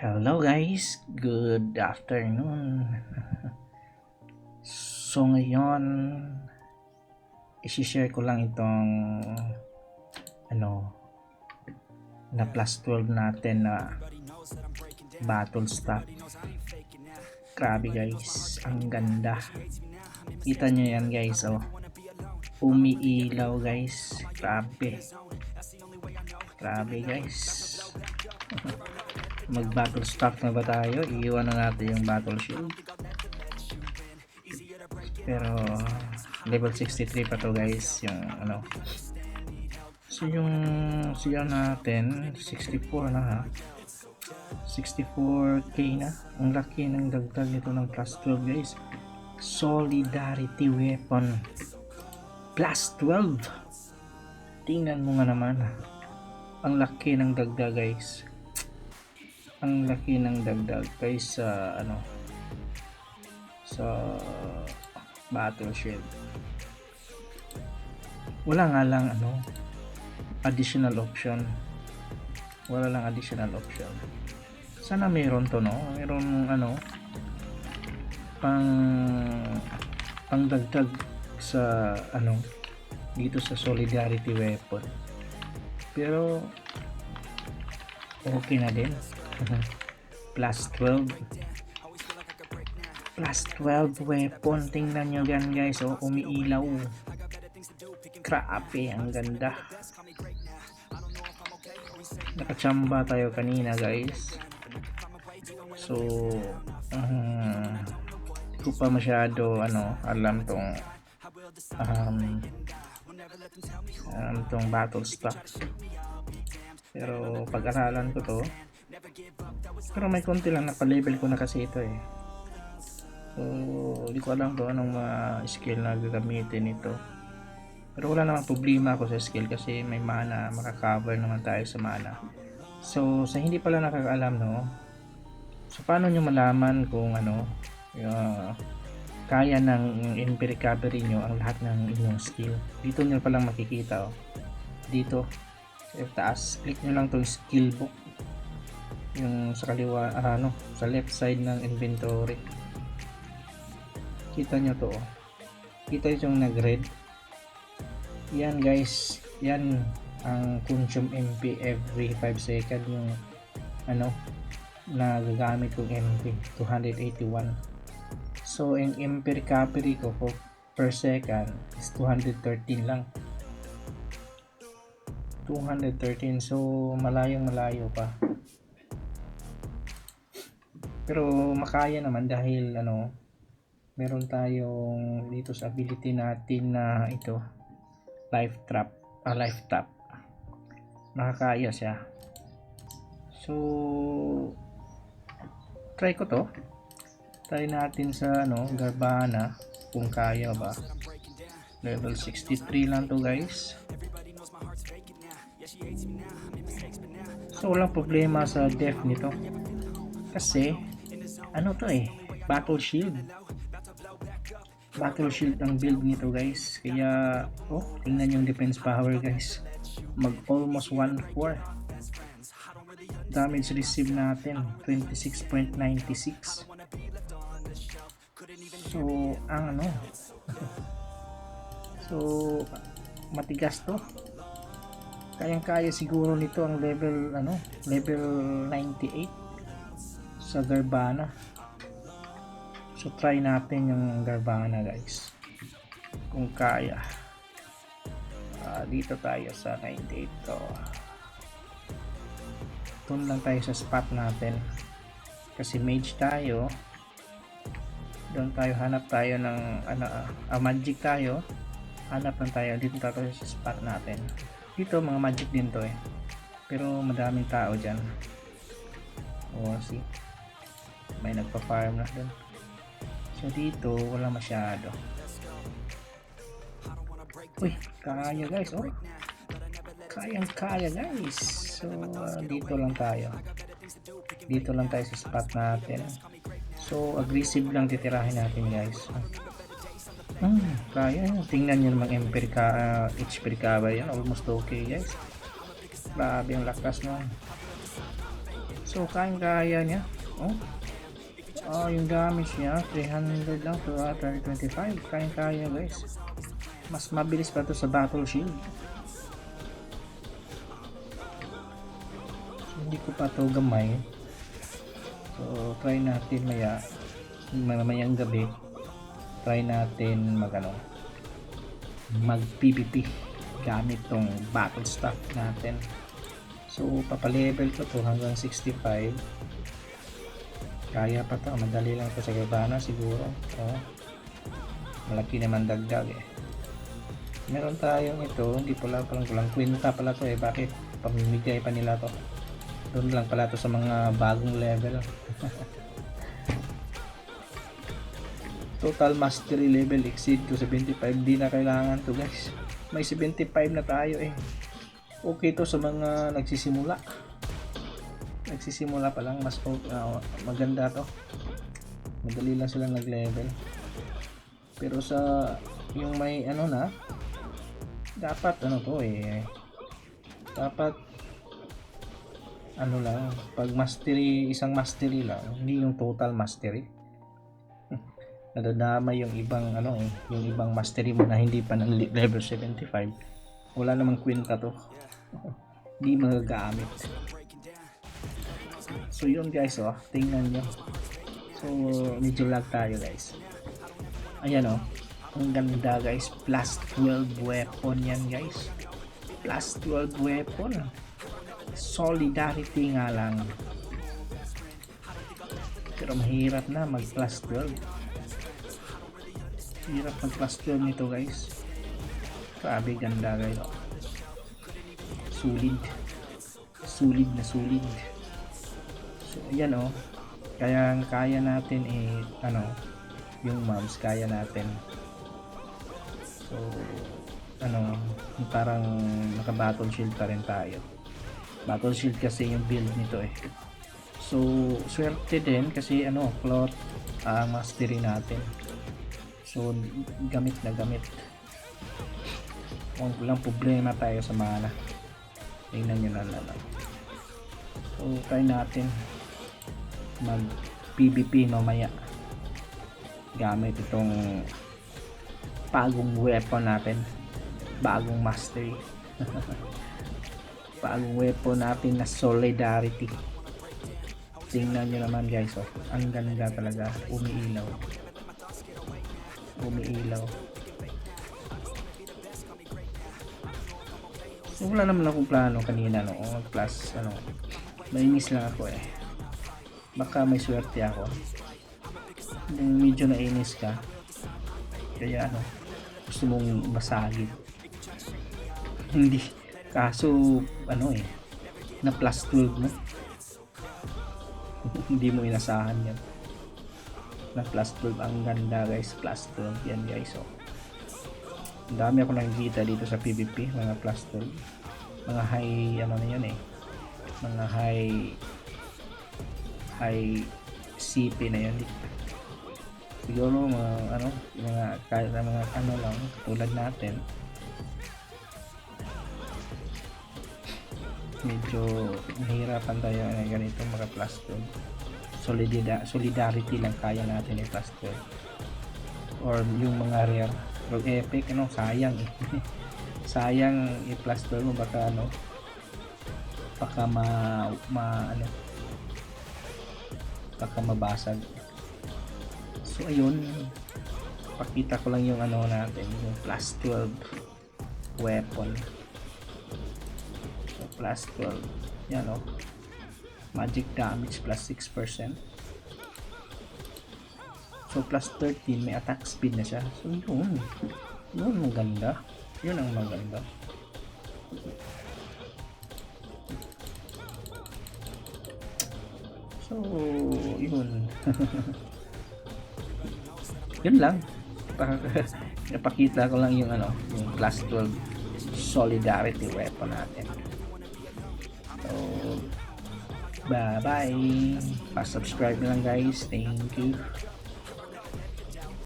Hello guys, good afternoon. So ngayon, i-share ko lang itong ano na plus 12 natin na battle staff. Grabe guys, ang ganda. Kita nyo yan guys, oh. Umiilaw guys. Grabe guys. Mag battle staff na ba tayo? Iiwan na natin yung battle shield. Pero level 63 pa to guys, yung ano. So yung siya natin 64 na ha. 64k na. Ang laki ng dagdag nito ng plus 12 guys. Solidarity weapon plus 12. Tingnan mo nga naman. Ang laki ng dagdag guys. Ang laki ng dagdag guys sa sa battle shield. Wala nga lang additional option. Wala lang additional option. Sana mayroon to, no? Mayroon pang dagdag sa dito sa solidarity weapon. Pero okay na din. Plus 12 weapon. Tingnan nyo yan guys, oh, umiilaw. Grabe, ang ganda. Nakachamba tayo kanina guys, so hindi ko pa masyado alam tong battle staff, pero pag-aralan ko to. Pero may konti lang, napa-level ko na kasi ito eh. So hindi ko alam kung anong skill na gagamitin ito. Pero wala namang problema ako sa skill kasi may mana, makakover naman tayo sa mana. So sa hindi pala nakakaalam, no, so paano nyo malaman kung kaya ng MP recovery nyo ang lahat ng inyong skill? Dito nyo palang makikita, oh. Dito sa taas, click nyo lang tong skill book, yung sa kaliwa, sa left side ng inventory. Kita nyo to, oh. Kita yung nag-red. Yan guys, yan ang consume MP every 5 seconds, yung na gagamit kong MP 281. So yung MP recovery ko per second is 213 lang. 213, so malayo pa. Pero makaya naman dahil meron tayong dito sa ability natin na ito, life tap. Nakakaya siya. So try ko to. Try natin sa Garbana kung kaya ba. Level 63 lang to guys. So walang problema sa def nito. Kasi to battle shield ang build nito guys. Kaya tingnan yung defense power guys, mag almost 1/4. Damage receive natin 26.96. so ang so matigas to. Kayang kaya siguro nito ang level 98 sa Garbana. So try natin yung Garbana guys kung kaya. Dito tayo sa 98 to. Doon lang tayo sa spot natin kasi mage tayo. Doon tayo, hanap tayo ng magic tayo. Hanap lang tayo dito tayo sa spot natin. Dito mga magic din to pero madaming tao dyan. See, may nagpa-farm na doon. So dito wala masyado. Uy, kaya guys, kaya guys. So dito lang tayo sa spot natin. So aggressive lang titirahin natin guys. Kaya nyo. Tingnan nyo namang HP recovery yan, almost okay guys. Grabe ang lakas nun. So kaya niya. Yung damage niya 300 lang to 325. Kaya guys. Mas mabilis pa to sa battle shield. Hindi ko pa to gamay. So try natin mamayang gabi. Try natin mag PvP gamit tong battle staff natin. So papalevel ko to hanggang 65. Kaya pa to, madali lang to sa Gabana siguro. Malaki naman dagdag eh. Meron tayong ito, hindi pala palang kwenta pala to eh. Bakit? Pamimigay pa nila to. Doon lang pala to sa mga bagong level. Total mastery level exceed to 75. Di na kailangan to guys. May 75 na tayo eh. Okay to sa mga nagsisimula pa lang. Mas maganda to. Madali lang silang nag-level. Pero sa yung may dapat to eh. Dapat lang, pag mastery, isang mastery lang, hindi yung total mastery. Nadadama yung ibang yung ibang mastery mo na hindi pa ng level 75. Wala namang kwenta to. Hindi magagamit. So yun guys, tingnan nyo. So medyo lag tayo guys. Ayan ang ganda guys. Plus 12 weapon yan guys. Plus 12 weapon. Solidarity nga lang. Pero mahirap na mag plus 12. Hirap mag plus 12 nito guys. Grabe ganda guys. Solid na solid. So ayan kaya natin yung mobs kaya natin. So parang naka battle shield pa rin tayo. Battle shield kasi yung build nito eh. So swerte din kasi cloth mastery natin. So gamit na gamit. Kung lang problema tayo sa mana. Tingnan nyo na lang. So try natin mag PvP mamaya gamit itong bagong weapon natin, bagong mastery. Bagong weapon natin na solidarity. Tingnan nyo naman guys, ang ganda talaga. Umiilaw. So wala naman akong plano kanina plus nainis lang ako eh. Baka may swerte ako. Medyo nainis ka. Kaya gusto mong masagid. Hindi. Kaso na plus 12 mo. Hindi mo inasahan yan. Na plus 12 ang ganda guys. Plus 12 yan guys. Ang dami ako nakikita dito sa PvP. Mga plus 12. Mga high yan eh. Mga high CP na yan. Siguro mga lang tulad natin. Medyo nahirapan tayo na ganito mga plus 12. Solidarity lang kaya natin plus 12. Or yung mga rare or epic sayang eh. Sayang i-plus 12 mo baka baka baka mabasag. So ayun, pakita ko lang yung natin, yung plus 12 weapon. So plus 12 yan magic damage plus 6%. So plus 13 may attack speed na siya. So yun maganda. Yun ang maganda. So yun. Yun lang. Napakita ko lang yung plus 12 solidarity weapon natin. So bye bye. Pa-subscribe lang guys. Thank you.